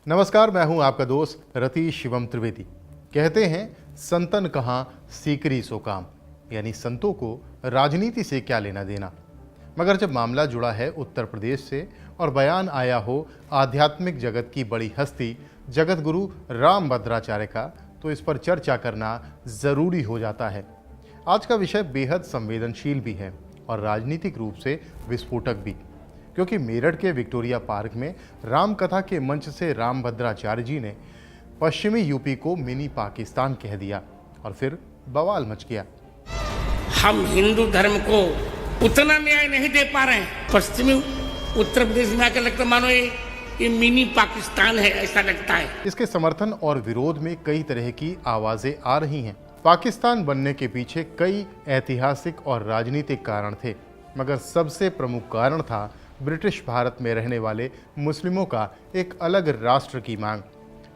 नमस्कार, मैं हूं आपका दोस्त रतीश शिवम त्रिवेदी। कहते हैं संतन कहाँ सीकरी सो काम, यानी संतों को राजनीति से क्या लेना देना। मगर जब मामला जुड़ा है उत्तर प्रदेश से और बयान आया हो आध्यात्मिक जगत की बड़ी हस्ती जगत गुरु रामभद्राचार्य का, तो इस पर चर्चा करना ज़रूरी हो जाता है। आज का विषय बेहद संवेदनशील भी है और राजनीतिक रूप से विस्फोटक भी, क्योंकि मेरठ के विक्टोरिया पार्क में रामकथा के मंच से रामभद्राचार्य जी ने पश्चिमी यूपी को मिनी पाकिस्तान कह दिया और फिर बवाल मच गया। हम हिंदू धर्म को उतना न्याय नहीं दे पा रहे हैं। पश्चिमी उत्तर प्रदेश में आकर लगता मानो ये मिनी पाकिस्तान है, ऐसा लगता है। इसके समर्थन और विरोध में कई तरह की आवाजें आ रही हैं। पाकिस्तान बनने के पीछे कई ऐतिहासिक और राजनीतिक कारण थे, मगर सबसे प्रमुख कारण था ब्रिटिश भारत में रहने वाले मुस्लिमों का एक अलग राष्ट्र की मांग।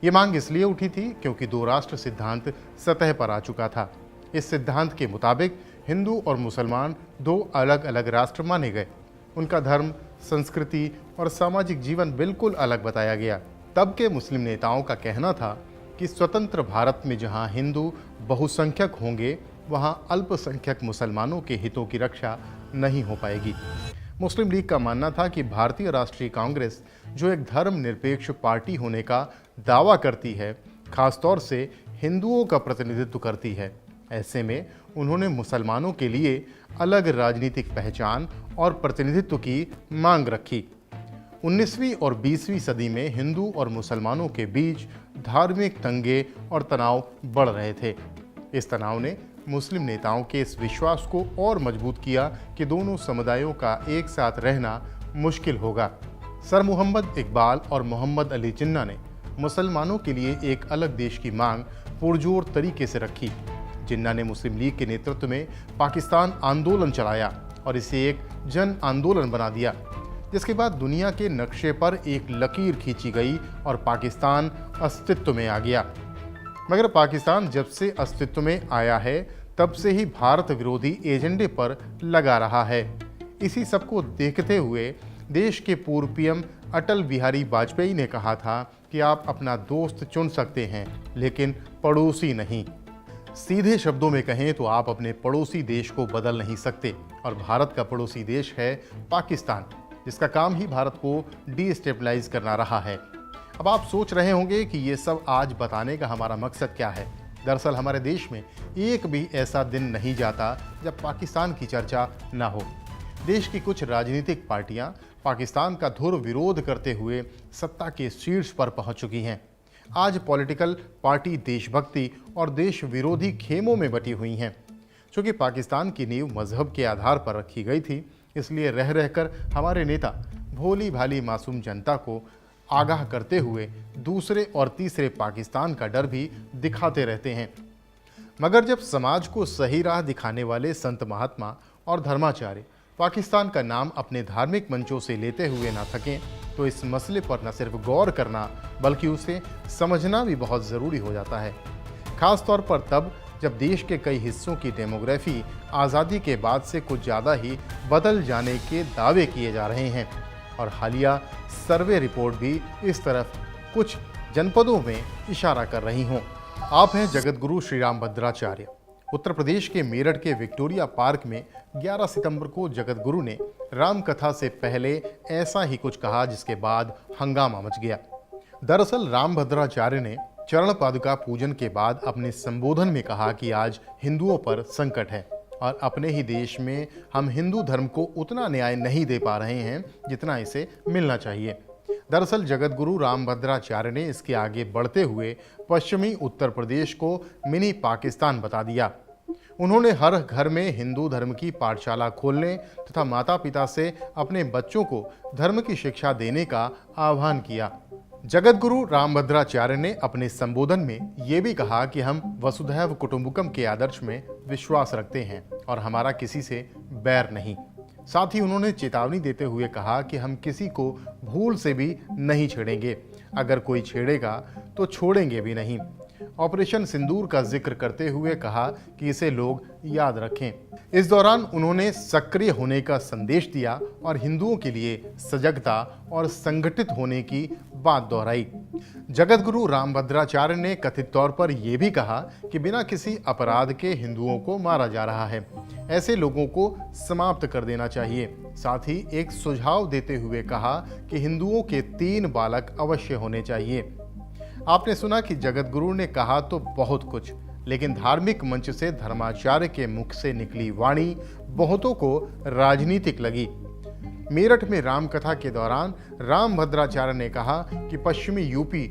ये मांग इसलिए उठी थी क्योंकि दो राष्ट्र सिद्धांत सतह पर आ चुका था। इस सिद्धांत के मुताबिक हिंदू और मुसलमान दो अलग अलग राष्ट्र माने गए। उनका धर्म, संस्कृति और सामाजिक जीवन बिल्कुल अलग बताया गया। तब के मुस्लिम नेताओं का कहना था कि स्वतंत्र भारत में जहां हिंदू बहुसंख्यक होंगे, वहां अल्पसंख्यक मुसलमानों के हितों की रक्षा नहीं हो पाएगी। मुस्लिम लीग का मानना था कि भारतीय राष्ट्रीय कांग्रेस, जो एक धर्मनिरपेक्ष पार्टी होने का दावा करती है, खासतौर से हिंदुओं का प्रतिनिधित्व करती है। ऐसे में उन्होंने मुसलमानों के लिए अलग राजनीतिक पहचान और प्रतिनिधित्व की मांग रखी। 19वीं और 20वीं सदी में हिंदू और मुसलमानों के बीच धार्मिक दंगे और तनाव बढ़ रहे थे। इस तनाव ने मुस्लिम नेताओं के इस विश्वास को और मजबूत किया कि दोनों समुदायों का एक साथ रहना मुश्किल होगा। सर मोहम्मद इकबाल और मोहम्मद अली जिन्ना ने मुसलमानों के लिए एक अलग देश की मांग पुरजोर तरीके से रखी। जिन्ना ने मुस्लिम लीग के नेतृत्व में पाकिस्तान आंदोलन चलाया और इसे एक जन आंदोलन बना दिया, जिसके बाद दुनिया के नक्शे पर एक लकीर खींची गई और पाकिस्तान अस्तित्व में आ गया। मगर पाकिस्तान जब से अस्तित्व में आया है, तब से ही भारत विरोधी एजेंडे पर लगा रहा है। इसी सबको देखते हुए देश के पूर्व पीएम अटल बिहारी वाजपेयी ने कहा था कि आप अपना दोस्त चुन सकते हैं, लेकिन पड़ोसी नहीं। सीधे शब्दों में कहें तो आप अपने पड़ोसी देश को बदल नहीं सकते, और भारत का पड़ोसी देश है पाकिस्तान, जिसका काम ही भारत को डीस्टेबलाइज करना रहा है। अब आप सोच रहे होंगे कि ये सब आज बताने का हमारा मकसद क्या है। दरअसल हमारे देश में एक भी ऐसा दिन नहीं जाता जब पाकिस्तान की चर्चा ना हो। देश की कुछ राजनीतिक पार्टियां पाकिस्तान का धुर विरोध करते हुए सत्ता के शीर्ष पर पहुंच चुकी हैं। आज पॉलिटिकल पार्टी देशभक्ति और देश विरोधी खेमों में बटी हुई हैं। चूँकि पाकिस्तान की नींव मजहब के आधार पर रखी गई थी, इसलिए रह रहकर हमारे नेता भोली भाली मासूम जनता को आगाह करते हुए दूसरे और तीसरे पाकिस्तान का डर भी दिखाते रहते हैं। मगर जब समाज को सही राह दिखाने वाले संत महात्मा और धर्माचार्य पाकिस्तान का नाम अपने धार्मिक मंचों से लेते हुए ना थकें, तो इस मसले पर न सिर्फ गौर करना बल्कि उसे समझना भी बहुत ज़रूरी हो जाता है। खास तौर पर तब जब देश के कई हिस्सों की डेमोग्राफी आज़ादी के बाद से कुछ ज़्यादा ही बदल जाने के दावे किए जा रहे हैं, और हालिया सर्वे रिपोर्ट भी इस तरफ कुछ जनपदों में इशारा कर रही हों। आप हैं जगत गुरु श्री रामभद्राचार्य। उत्तर प्रदेश के मेरठ के विक्टोरिया पार्क में 11 सितंबर को जगत गुरु ने रामकथा से पहले ऐसा ही कुछ कहा, जिसके बाद हंगामा मच गया। दरअसल रामभद्राचार्य ने चरण पादुका पूजन के बाद अपने संबोधन में कहा कि आज हिंदुओं पर संकट है और अपने ही देश में हम हिंदू धर्म को उतना न्याय नहीं दे पा रहे हैं जितना इसे मिलना चाहिए। दरअसल जगत गुरु रामभद्राचार्य ने इसके आगे बढ़ते हुए पश्चिमी उत्तर प्रदेश को मिनी पाकिस्तान बता दिया। उन्होंने हर घर में हिंदू धर्म की पाठशाला खोलने तथा माता पिता से अपने बच्चों को धर्म की शिक्षा देने का आह्वान किया। जगत गुरु रामभद्राचार्य ने अपने संबोधन में ये भी कहा कि हम वसुधैव कुटुंबकम के आदर्श में विश्वास रखते हैं और हमारा किसी से बैर नहीं। साथ ही उन्होंने चेतावनी देते हुए कहा कि हम किसी को भूल से भी नहीं छेड़ेंगे, अगर कोई छेड़ेगा तो छोड़ेंगे भी नहीं। ऑपरेशन सिंदूर का जिक्र करते हुए कहा कि इसे लोग याद रखें। इस दौरान उन्होंने सक्रिय होने का संदेश दिया और हिंदुओं के लिए सजगता और संगठित होने की बात दोहराई। जगत गुरु रामभद्राचार्य ने कथित तौर पर यह भी कहा कि बिना किसी अपराध के हिंदुओं को मारा जा रहा है, ऐसे लोगों को समाप्त कर देना चाहिए। साथ ही एक सुझाव देते हुए कहा कि हिंदुओं के 3 बालक अवश्य होने चाहिए। आपने सुना कि जगत गुरु ने कहा तो बहुत कुछ, लेकिन धार्मिक मंच से धर्माचार्य के मुख से निकली वाणी बहुतों को राजनीतिक लगी। मेरठ में रामकथा के दौरान रामभद्राचार्य ने कहा कि पश्चिमी यूपी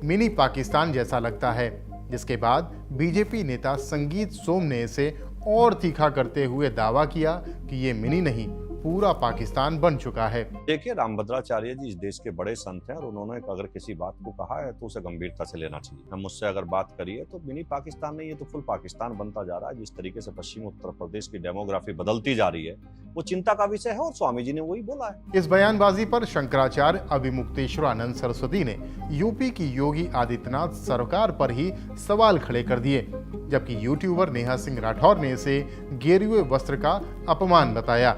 मिनी पाकिस्तान जैसा लगता है, जिसके बाद बीजेपी नेता संगीत सोम ने इसे और तीखा करते हुए दावा किया कि ये मिनी नहीं, पूरा पाकिस्तान बन चुका है। देखिए, रामभद्राचार्य जी इस देश के बड़े संत हैं और उन्होंने अगर किसी बात को कहा है तो उसे गंभीरता से लेना चाहिए। हम मुझसे अगर बात करिए तो मिनी पाकिस्तान नहीं, ये तो फुल पाकिस्तान बनता जा रहा है। जिस तरीके से पश्चिमी उत्तर प्रदेश की डेमोग्राफी बदलती जा रही है वो चिंता का विषय है और स्वामी जी ने वही बोला है। इस बयानबाजी पर शंकराचार्य अभिमुक्तेश्वरानंद सरस्वती ने यूपी की योगी आदित्यनाथ सरकार पर ही सवाल खड़े कर दिए, जबकि यूट्यूबर नेहा सिंह राठौर ने इसे गेरुए वस्त्र का अपमान बताया।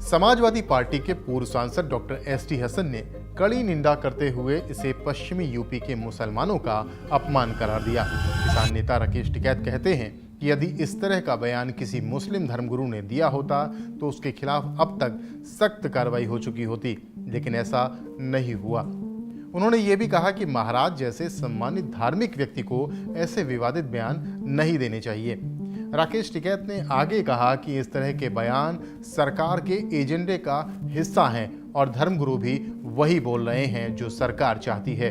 समाजवादी पार्टी के पूर्व सांसद डॉक्टर एसटी हसन ने कड़ी निंदा करते हुए इसे पश्चिमी यूपी के मुसलमानों का अपमान करार दिया। किसान नेता राकेश टिकैत कहते हैं कि यदि इस तरह का बयान किसी मुस्लिम धर्मगुरु ने दिया होता तो उसके खिलाफ अब तक सख्त कार्रवाई हो चुकी होती, लेकिन ऐसा नहीं हुआ। उन्होंने ये भी कहा कि महाराज जैसे सम्मानित धार्मिक व्यक्ति को ऐसे विवादित बयान नहीं देने चाहिए। राकेश टिकैत ने आगे कहा कि इस तरह के बयान सरकार के एजेंडे का हिस्सा हैं और धर्मगुरु भी वही बोल रहे हैं जो सरकार चाहती है।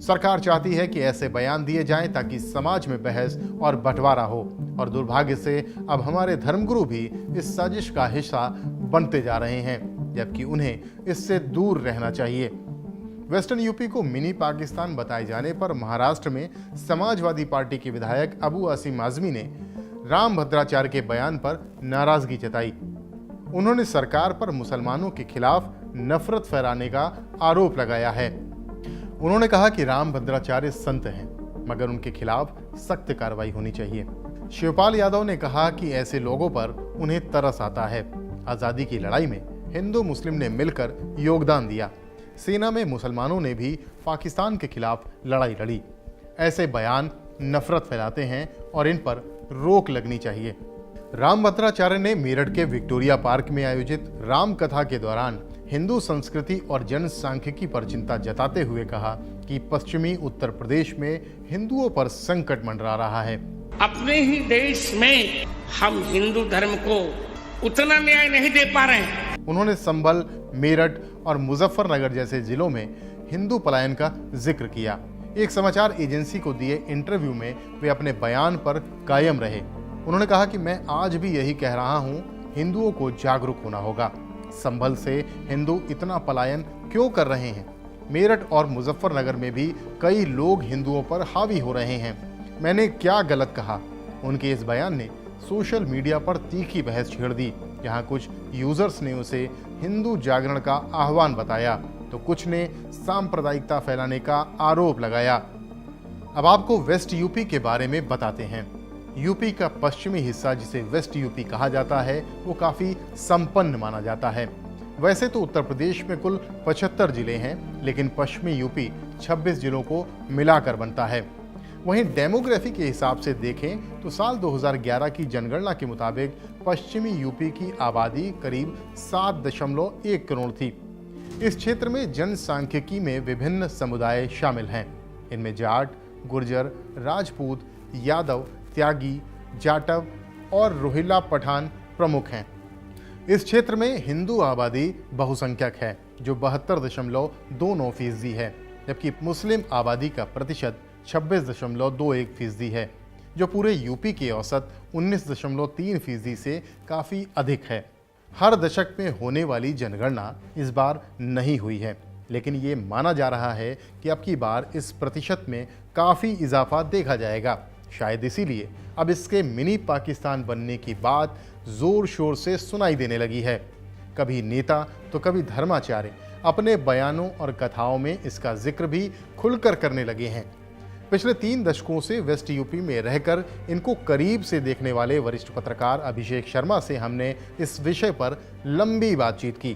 सरकार चाहती है कि ऐसे बयान दिए जाएं ताकि समाज में बहस और बंटवारा हो, और दुर्भाग्य से अब हमारे धर्मगुरु भी इस साजिश का हिस्सा बनते जा रहे हैं, जबकि उन्हें इससे दूर रहना चाहिए। वेस्टर्न यूपी को मिनी पाकिस्तान बताए जाने पर महाराष्ट्र में समाजवादी पार्टी के विधायक अबू आसिम आजमी ने रामभद्राचार्य के बयान पर नाराजगी जताई। उन्होंने सरकार पर मुसलमानों के खिलाफ नफरत फैलाने का आरोप लगाया है। उन्होंने कहा कि रामभद्राचार्य संत हैं, मगर उनके खिलाफ सख्त कार्रवाई होनी चाहिए। शिवपाल यादव ने कहा कि ऐसे लोगों पर उन्हें तरस आता है। आज़ादी की लड़ाई में हिंदू मुस्लिम ने मिलकर योगदान दिया। सेना में मुसलमानों ने भी पाकिस्तान के खिलाफ लड़ाई लड़ी। ऐसे बयान नफरत फैलाते हैं और इन पर रोक लगनी चाहिए। रामभद्राचार्य ने मेरठ के विक्टोरिया पार्क में आयोजित राम कथा के दौरान हिंदू संस्कृति और जनसांख्यिकी पर चिंता जताते हुए कहा कि पश्चिमी उत्तर प्रदेश में हिंदुओं पर संकट मंडरा रहा है। अपने ही देश में हम हिंदू धर्म को उतना न्याय नहीं दे पा रहे हैं। उन्होंने संभल, मेरठ और मुजफ्फरनगर जैसे जिलों में हिंदू पलायन का जिक्र किया। एक समाचार एजेंसी को दिए इंटरव्यू में वे अपने बयान पर कायम रहे। उन्होंने कहा कि मैं आज भी यही कह रहा हूं, हिंदुओं को जागरूक होना होगा। संभल से हिंदू इतना पलायन क्यों कर रहे हैं? मेरठ और मुजफ्फरनगर में भी कई लोग हिंदुओं पर हावी हो रहे हैं। मैंने क्या गलत कहा? उनके इस बयान ने सोशल मीडिया पर तीखी बहस छेड़ दी। यहाँ कुछ यूजर्स ने उसे हिंदू जागरण का आह्वान बताया तो कुछ ने सांप्रदायिकता फैलाने का आरोप लगाया। अब आपको वेस्ट यूपी के बारे में बताते हैं। यूपी का पश्चिमी हिस्सा, जिसे वेस्ट यूपी कहा जाता है, वो काफ़ी संपन्न माना जाता है। वैसे तो उत्तर प्रदेश में कुल 75 जिले हैं, लेकिन पश्चिमी यूपी 26 जिलों को मिलाकर बनता है। वहीं डेमोग्राफी के हिसाब से देखें तो साल 2011 की जनगणना के मुताबिक पश्चिमी यूपी की आबादी करीब 7.1 करोड़ थी। इस क्षेत्र में जनसांख्यिकी में विभिन्न समुदाय शामिल हैं। इनमें जाट, गुर्जर, राजपूत, यादव, त्यागी, जाटव और रोहिल्ला पठान प्रमुख हैं। इस क्षेत्र में हिंदू आबादी बहुसंख्यक है, जो 72.29% है, जबकि मुस्लिम आबादी का प्रतिशत 26.21% है, जो पूरे यूपी के औसत 19.3% से काफ़ी अधिक है। हर दशक में होने वाली जनगणना इस बार नहीं हुई है, लेकिन ये माना जा रहा है कि अब की बार इस प्रतिशत में काफ़ी इजाफा देखा जाएगा। शायद इसीलिए अब इसके मिनी पाकिस्तान बनने की बात जोर शोर से सुनाई देने लगी है। कभी नेता तो कभी धर्माचार्य अपने बयानों और कथाओं में इसका जिक्र भी खुलकर करने लगे हैं। पिछले 3 दशकों से वेस्ट यूपी में रहकर इनको करीब से देखने वाले वरिष्ठ पत्रकार अभिषेक शर्मा से हमने इस विषय पर लंबी बातचीत की।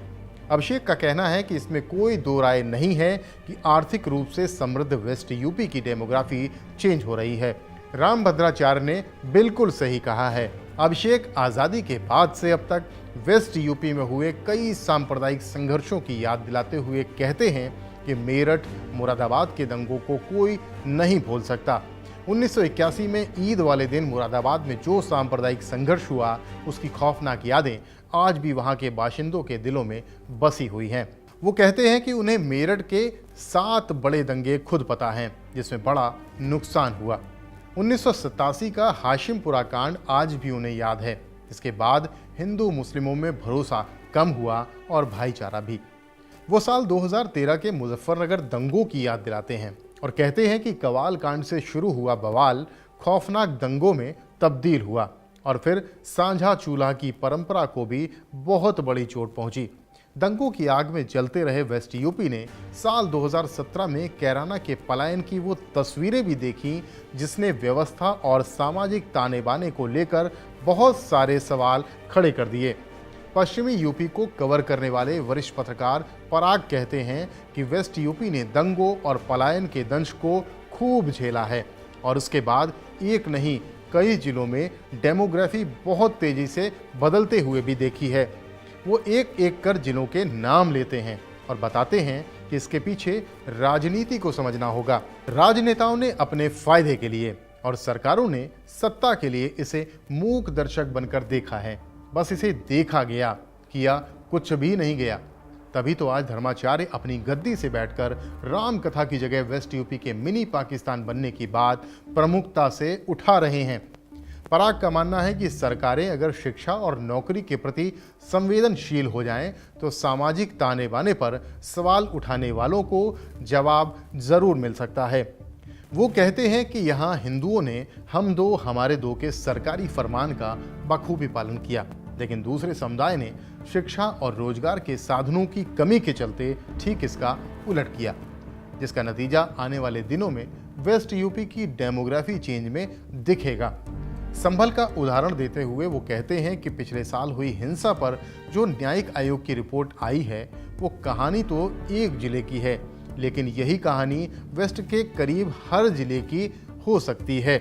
अभिषेक का कहना है कि इसमें कोई दो राय नहीं है कि आर्थिक रूप से समृद्ध वेस्ट यूपी की डेमोग्राफी चेंज हो रही है। राम भद्राचार्य ने बिल्कुल सही कहा है। अभिषेक आज़ादी के बाद से अब तक वेस्ट यूपी में हुए कई सांप्रदायिक संघर्षों की याद दिलाते हुए कहते हैं कि मेरठ मुरादाबाद के दंगों को कोई नहीं भूल सकता। 1981 में ईद वाले दिन मुरादाबाद में जो सांप्रदायिक संघर्ष हुआ, उसकी खौफनाक यादें आज भी वहां के बाशिंदों के दिलों में बसी हुई हैं। वो कहते हैं कि उन्हें मेरठ के 7 बड़े दंगे खुद पता हैं, जिसमें बड़ा नुकसान हुआ। 1987 का हाशिमपुरा कांड आज भी उन्हें याद है। इसके बाद हिंदू मुस्लिमों में भरोसा कम हुआ और भाईचारा भी। वो साल 2013 के मुजफ्फरनगर दंगों की याद दिलाते हैं और कहते हैं कि कवाल कांड से शुरू हुआ बवाल खौफनाक दंगों में तब्दील हुआ और फिर सांझा चूल्हा की परंपरा को भी बहुत बड़ी चोट पहुंची। दंगों की आग में जलते रहे वेस्ट यूपी ने साल 2017 में कैराना के पलायन की वो तस्वीरें भी देखी, जिसने व्यवस्था और सामाजिक ताने बाने को लेकर बहुत सारे सवाल खड़े कर दिए। पश्चिमी यूपी को कवर करने वाले वरिष्ठ पत्रकार पराग कहते हैं कि वेस्ट यूपी ने दंगों और पलायन के दंश को खूब झेला है और उसके बाद एक नहीं कई जिलों में डेमोग्राफी बहुत तेजी से बदलते हुए भी देखी है। वो एक एक कर जिलों के नाम लेते हैं और बताते हैं कि इसके पीछे राजनीति को समझना होगा। राजनेताओं ने अपने फायदे के लिए और सरकारों ने सत्ता के लिए इसे मूक दर्शक बनकर देखा है। बस इसे देखा गया, किया कुछ भी नहीं गया। तभी तो आज धर्माचार्य अपनी गद्दी से बैठकर राम कथा की जगह वेस्ट यूपी के मिनी पाकिस्तान बनने की बात प्रमुखता से उठा रहे हैं। पराग का मानना है कि सरकारें अगर शिक्षा और नौकरी के प्रति संवेदनशील हो जाएं, तो सामाजिक ताने बाने पर सवाल उठाने वालों को जवाब जरूर मिल सकता है। वो कहते हैं कि यहाँ हिंदुओं ने हम दो हमारे दो के सरकारी फरमान का बखूबी पालन किया, लेकिन दूसरे समुदाय ने शिक्षा और रोजगार के साधनों की कमी के चलते ठीक इसका उलट किया, जिसका नतीजा आने वाले दिनों में वेस्ट यूपी की डेमोग्राफी चेंज में दिखेगा। संभल का उदाहरण देते हुए वो कहते हैं कि पिछले साल हुई हिंसा पर जो न्यायिक आयोग की रिपोर्ट आई है, वो कहानी तो एक जिले की है, लेकिन यही कहानी वेस्ट के करीब हर जिले की हो सकती है।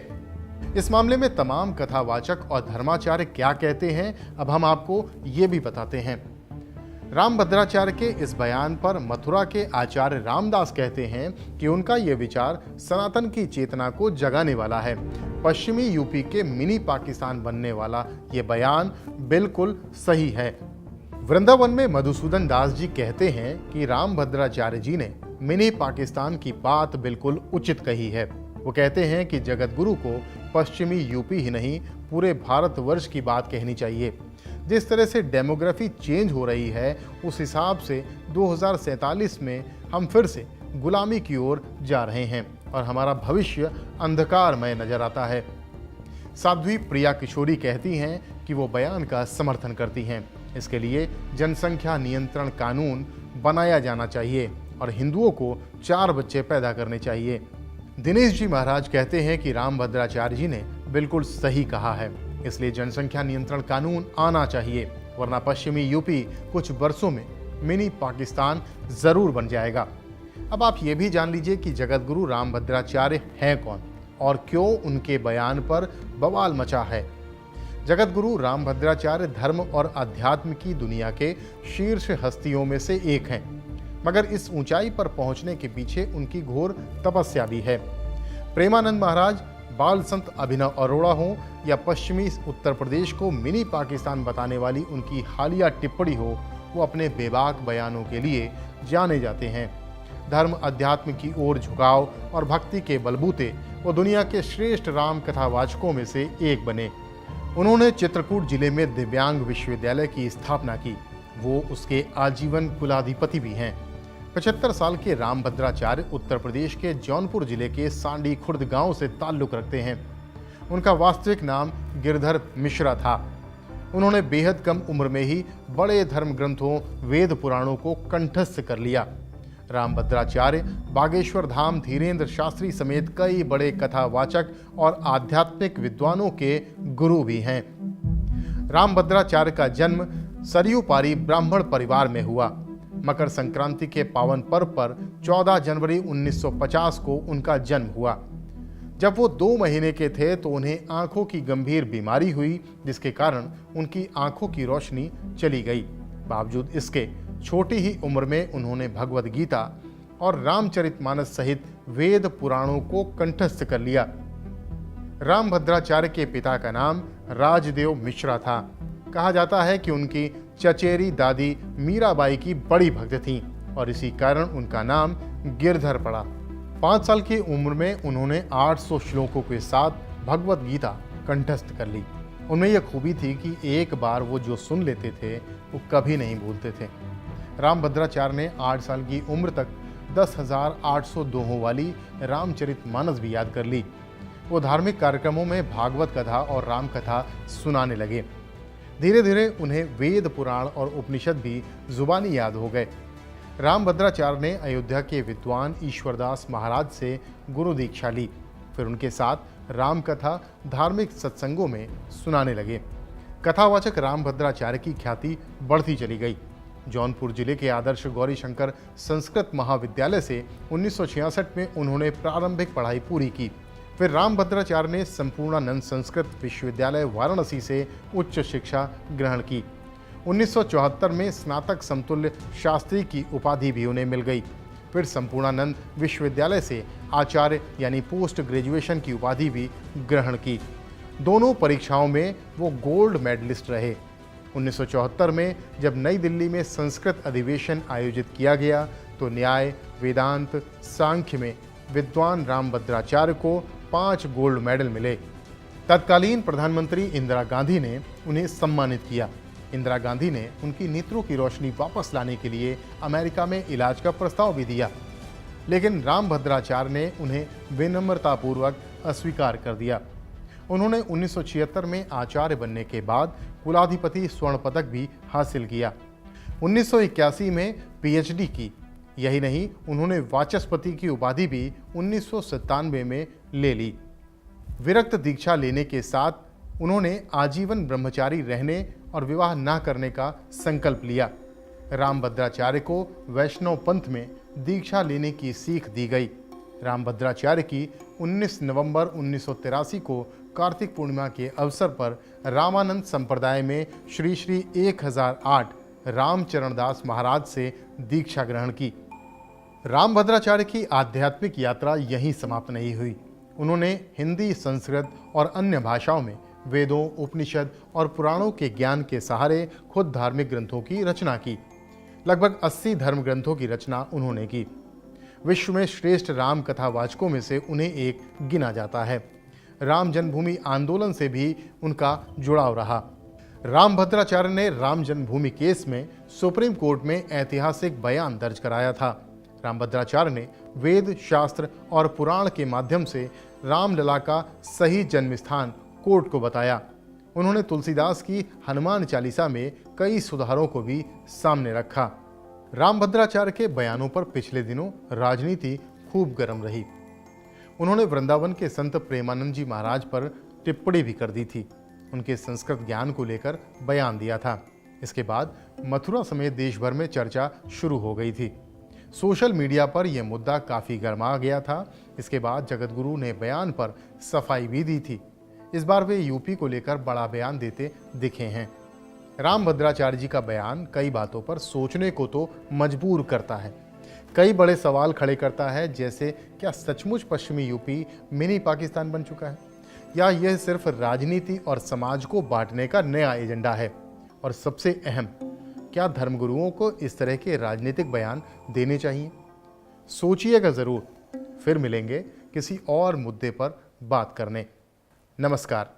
इस मामले में तमाम कथावाचक और धर्माचार्य क्या कहते हैं, अब हम आपको ये भी बताते हैं। राम भद्राचार्य के इस बयान पर मथुरा के आचार्य रामदास कहते हैं कि उनका ये विचार सनातन की चेतना को जगाने वाला है। पश्चिमी यूपी के मिनी पाकिस्तान बनने वाला ये बयान बिल्कुल सही है। वृंदावन में मधुसूदन दास जी कहते हैं कि राम भद्राचार्य जी ने मिनी पाकिस्तान की बात बिल्कुल उचित कही है। वो कहते हैं कि जगत गुरु को पश्चिमी यूपी ही नहीं, पूरे भारतवर्ष की बात कहनी चाहिए। जिस तरह से डेमोग्राफी चेंज हो रही है, उस हिसाब से 2047 में हम फिर से गुलामी की ओर जा रहे हैं और हमारा भविष्य अंधकारमय नजर आता है। साध्वी प्रिया किशोरी कहती हैं कि वो बयान का समर्थन करती हैं। इसके लिए जनसंख्या नियंत्रण कानून बनाया जाना चाहिए और हिंदुओं को 4 बच्चे पैदा करने चाहिए। दिनेश जी महाराज कहते हैं कि राम भद्राचार्य जी ने बिल्कुल सही कहा है, इसलिए जनसंख्या नियंत्रण कानून आना चाहिए, वरना पश्चिमी यूपी कुछ वर्षों में मिनी पाकिस्तान जरूर बन जाएगा। अब आप ये भी जान लीजिए कि जगत गुरु राम भद्राचार्य हैं कौन और क्यों उनके बयान पर बवाल मचा है। जगत गुरु राम भद्राचार्य धर्म और अध्यात्म की दुनिया के शीर्ष हस्तियों में से एक हैं, मगर इस ऊंचाई पर पहुंचने के पीछे उनकी घोर तपस्या भी है। प्रेमानंद महाराज, बाल संत अभिनव अरोड़ा हों या पश्चिमी उत्तर प्रदेश को मिनी पाकिस्तान बताने वाली उनकी हालिया टिप्पणी हो, वो अपने बेबाक बयानों के लिए जाने जाते हैं। धर्म अध्यात्म की ओर झुकाव और भक्ति के बलबूते वो दुनिया के श्रेष्ठ राम कथावाचकों में से एक बने। उन्होंने चित्रकूट जिले में दिव्यांग विश्वविद्यालय की स्थापना की। वो उसके आजीवन कुलाधिपति भी हैं। 75 साल के राम भद्राचार्य उत्तर प्रदेश के जौनपुर जिले के सांडी खुर्द गांव से ताल्लुक रखते हैं। उनका वास्तविक नाम गिरधर मिश्रा था। उन्होंने बेहद कम उम्र में ही बड़े धर्म ग्रंथों वेद पुराणों को कंठस्थ कर लिया। राम भद्राचार्य बागेश्वर धाम धीरेन्द्र शास्त्री समेत कई बड़े कथावाचक और आध्यात्मिक विद्वानों के गुरु भी हैं। राम भद्राचार्य का जन्म सरयू पारी ब्राह्मण परिवार में हुआ। मकर संक्रांति के पावन पर्व पर 14 जनवरी 1950 को उनका जन्म हुआ। जब वो 2 महीने के थे तो उन्हें आंखों की गंभीर बीमारी हुई, जिसके कारण उनकी आंखों की रोशनी चली गई। बावजूद इसके छोटी ही उम्र में उन्होंने भगवद गीता और रामचरितमानस सहित वेद पुराणों को कंठस्थ कर लिया। रामभद्राचार्य के पिता का नाम राजदेव मिश्रा था। कहा जाता है कि उनकी चचेरी दादी मीराबाई की बड़ी भक्त थीं और इसी कारण उनका नाम गिरधर पड़ा। 5 साल की उम्र में उन्होंने 800 श्लोकों के साथ भगवद गीता कंठस्थ कर ली। उनमें यह खूबी थी कि एक बार वो जो सुन लेते थे वो कभी नहीं भूलते थे। रामभद्राचार्य ने 8 साल की उम्र तक 10,800 दोहों वाली रामचरितमानस भी याद कर ली। वो धार्मिक कार्यक्रमों में भागवत कथा और राम कथा सुनाने लगे। धीरे धीरे उन्हें वेद पुराण और उपनिषद भी जुबानी याद हो गए। रामभद्राचार्य ने अयोध्या के विद्वान ईश्वरदास महाराज से गुरु दीक्षा ली। फिर उनके साथ राम कथा धार्मिक सत्संगों में सुनाने लगे। कथावाचक रामभद्राचार्य की ख्याति बढ़ती चली गई। जौनपुर जिले के आदर्श गौरी शंकर संस्कृत महाविद्यालय से 1966 में उन्होंने प्रारंभिक पढ़ाई पूरी की। फिर रामभद्राचार्य ने संपूर्णानंद संस्कृत विश्वविद्यालय वाराणसी से उच्च शिक्षा ग्रहण की। 1974 में स्नातक समतुल्य शास्त्री की उपाधि भी उन्हें मिल गई। फिर संपूर्णानंद विश्वविद्यालय से आचार्य यानी पोस्ट ग्रेजुएशन की उपाधि भी ग्रहण की। दोनों परीक्षाओं में वो गोल्ड मेडलिस्ट रहे। 1974 में जब नई दिल्ली में संस्कृत अधिवेशन आयोजित किया गया तो न्याय, वेदांत, सांख्य में विद्वान रामभद्राचार्य को 5 गोल्ड मेडल मिले। तत्कालीन प्रधानमंत्री इंदिरा गांधी ने उन्हें सम्मानित किया। इंदिरा गांधी ने उनकी नेत्रों की रोशनी वापस लाने के लिए अमेरिका में इलाज का प्रस्ताव भी दिया, लेकिन रामभद्राचार्य ने उन्हें विनम्रतापूर्वक अस्वीकार कर दिया। उन्होंने 1976 में आचार्य बनने के बाद कुलाधिपति स्वर्ण पदक भी हासिल किया। 1981 में पीएचडी की। यही नहीं, उन्होंने वाचस्पति की उपाधि भी 1997 में ले ली। विरक्त दीक्षा लेने के साथ उन्होंने आजीवन ब्रह्मचारी रहने और विवाह न करने का संकल्प लिया। रामभद्राचार्य को वैष्णव पंथ में दीक्षा लेने की सीख दी गई। रामभद्राचार्य की 19 नवंबर 1983 को कार्तिक पूर्णिमा के अवसर पर रामानंद संप्रदाय में श्री श्री 1008 रामचरणदास महाराज से दीक्षा ग्रहण की। रामभद्राचार्य की आध्यात्मिक यात्रा यहीं समाप्त नहीं हुई। उन्होंने हिंदी, संस्कृत और अन्य भाषाओं में वेदों, उपनिषद और पुराणों के ज्ञान के सहारे खुद धार्मिक ग्रंथों की रचना की। लगभग 80 धर्म ग्रंथों की रचना उन्होंने की। विश्व में श्रेष्ठ राम कथावाचकों में से उन्हें एक गिना जाता है। राम जन्मभूमि आंदोलन से भी उनका जुड़ाव रहा। रामभद्राचार्य ने राम जन्मभूमि केस में सुप्रीम कोर्ट में ऐतिहासिक बयान दर्ज कराया था। रामभद्राचार्य ने वेद, शास्त्र और पुराण के माध्यम से रामलला का सही जन्म स्थान कोर्ट को बताया। उन्होंने तुलसीदास की हनुमान चालीसा में कई सुधारों को भी सामने रखा। रामभद्राचार्य के बयानों पर पिछले दिनों राजनीति खूब गर्म रही। उन्होंने वृंदावन के संत प्रेमानंद जी महाराज पर टिप्पणी भी कर दी थी। उनके संस्कृत ज्ञान को लेकर बयान दिया था। इसके बाद मथुरा समेत देश भर में चर्चा शुरू हो गई थी। सोशल मीडिया पर यह मुद्दा काफ़ी गर्मा गया था। इसके बाद जगतगुरु ने बयान पर सफाई भी दी थी। इस बार वे यूपी को लेकर बड़ा बयान देते दिखे हैं। रामभद्राचार्य जी का बयान कई बातों पर सोचने को तो मजबूर करता है, कई बड़े सवाल खड़े करता है, जैसे क्या सचमुच पश्चिमी यूपी मिनी पाकिस्तान बन चुका है, या यह सिर्फ राजनीति और समाज को बांटने का नया एजेंडा है, और सबसे अहम, क्या धर्मगुरुओं को इस तरह के राजनीतिक बयान देने चाहिए? सोचिएगा ज़रूर। फिर मिलेंगे किसी और मुद्दे पर बात करने। नमस्कार।